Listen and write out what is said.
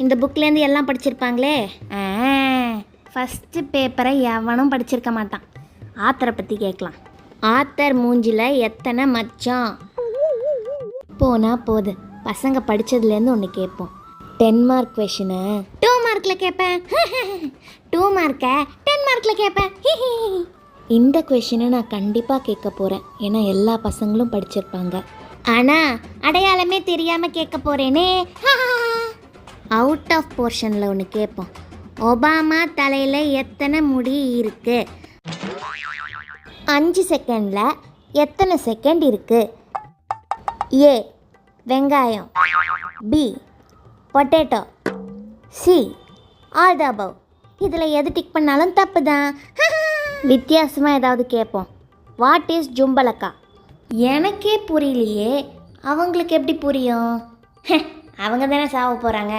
இந்த புக்லேருந்து எல்லாம் படிச்சிருப்பாங்களே. ஃபஸ்ட்டு பேப்பரை எவனும் படிச்சிருக்க மாட்டான். ஆத்தரை பற்றி கேட்கலாம். ஆத்தர் மூஞ்சில் எத்தனை மச்சம்? போனால் போகுது, பசங்க படித்ததுலேருந்து ஒன்று கேட்போம். 10 மார்க் கொஷினை 2 மார்க்கில் கேட்பேன். 2 மார்க்கை 10 மார்க்கில் கேட்பேன். இந்த கொஷினை நான் கண்டிப்பாக கேட்க போகிறேன், ஏன்னா எல்லா பசங்களும் படிச்சிருப்பாங்க. ஆனால் அடையாளமே தெரியாமல் கேட்க போகிறேனே. அவுட் ஆஃப் போர்ஷனில் ஒன்று கேட்போம். ஒபாமா தலையில் எத்தனை முடி இருக்குது? 5 செகண்டில் எத்தனை செகண்ட் இருக்குது? ஏ வெங்காயம், B potato, C all the above. இதில் எது டிக் பண்ணாலும் தப்பு தான். வித்தியாசமாக ஏதாவது கேட்போம். வாட் இஸ் ஜும்பலக்கா? எனக்கே புரியலையே, அவங்களுக்கு எப்படி புரியும்? அவங்க தானே சாவ போகிறாங்க.